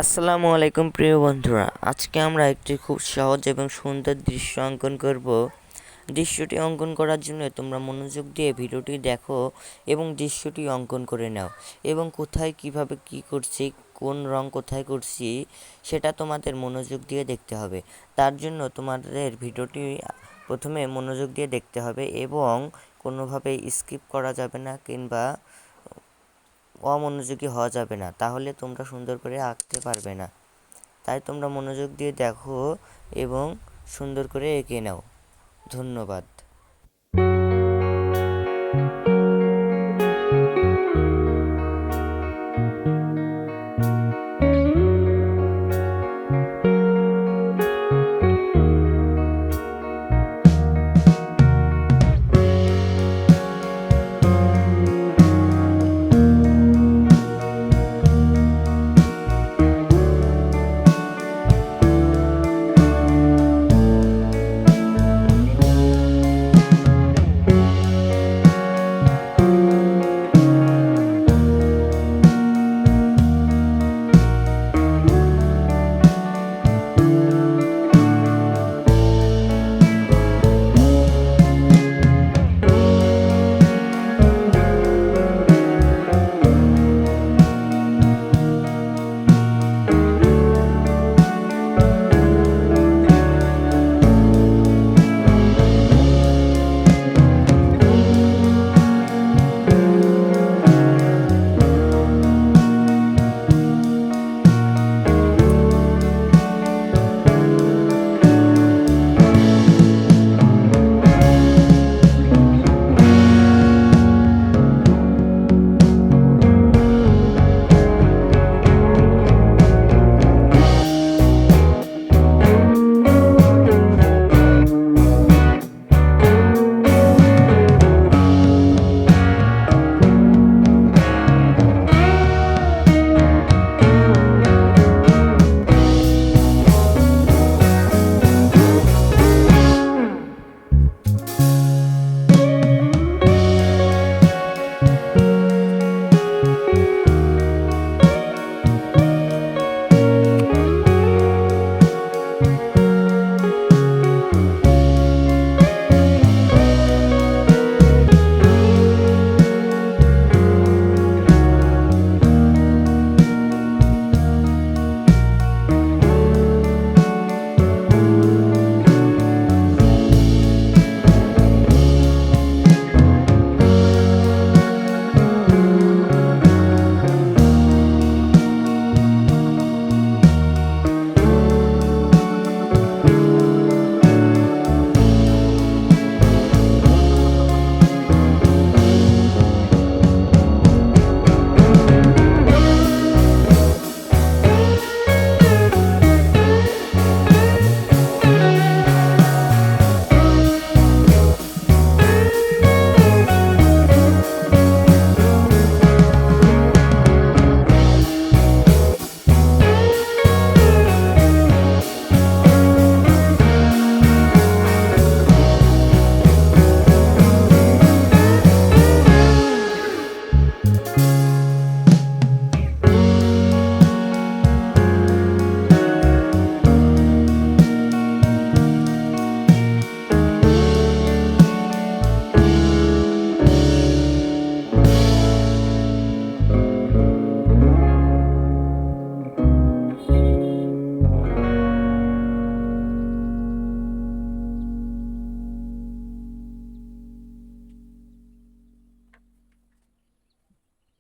আসসালামু আলাইকুম প্রিয় বন্ধুরা, আজকে আমরা একটি খুব সহজ এবং সুন্দর দৃশ্য অঙ্কন করব। দৃশ্যটি অঙ্কন করার জন্য তোমরা মনোযোগ দিয়ে ভিডিওটি দেখো এবং দৃশ্যটি অঙ্কন করে নাও এবং কোথায় কিভাবে কি করছি, কোন রং কোথায় করছি সেটা তোমাদের মনোযোগ দিয়ে দেখতে হবে। তার জন্য তোমাদের ভিডিওটি প্রথমে মনোযোগ দিয়ে দেখতে হবে এবং কোনোভাবে স্কিপ করা যাবে না কিংবা অমনোযোগী হওয়া যাবে না, তাহলে তোমরা সুন্দর করে আঁকতে পারবে না। তাই তোমরা মনোযোগ দিয়ে দেখো এবং সুন্দর করে এঁকে নাও। ধন্যবাদ।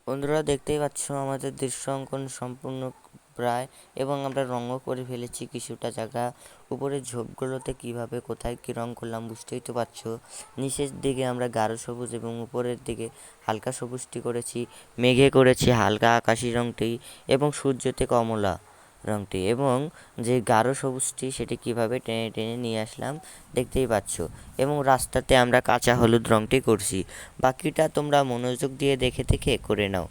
বন্ধুরা, দেখতেই পাচ্ছ আমাদের দৃশ্য অঙ্কন সম্পূর্ণ প্রায়, এবং আমরা রঙও করে ফেলেছি কিছুটা জায়গা। উপরের ঝোপগুলোতে কিভাবে কোথায় কী রঙ করলাম বুঝতেই তো পারছো। নিচের দিকে আমরা গাঢ় সবুজ এবং উপরের দিকে হালকা সবুজটি করেছি, মেঘে করেছি হালকা আকাশি রঙটি এবং সূর্যতে কমলা রঙটি, এবং যে গাঢ় সবুজটি সেটি কিভাবে টেনে টেনে নিয়ে আসলাম দেখতেই পাচ্ছ, এবং রাস্তাতে আমরা কাঁচা হলুদ রঙটি করছি। বাকিটা তোমরা মনোযোগ দিয়ে দেখে দেখে করে নাও।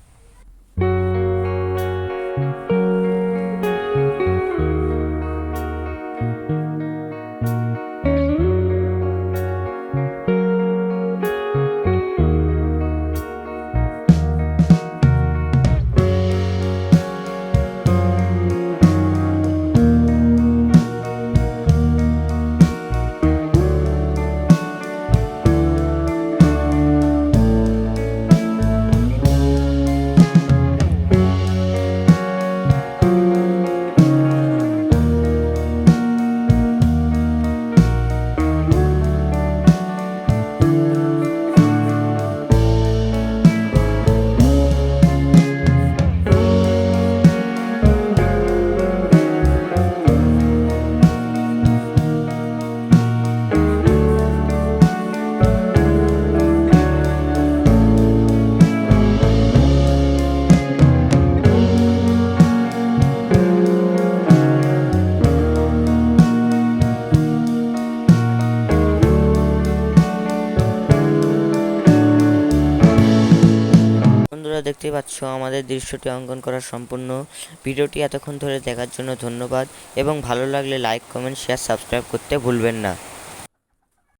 দেখতেই পাচ্ছ আমাদের দৃশ্যটি অঙ্কন করা সম্পূর্ণ। ভিডিওটি এতক্ষণ ধরে দেখার জন্য ধন্যবাদ এবং ভালো লাগলে লাইক, কমেন্ট, শেয়ার, সাবস্ক্রাইব করতে ভুলবেন না।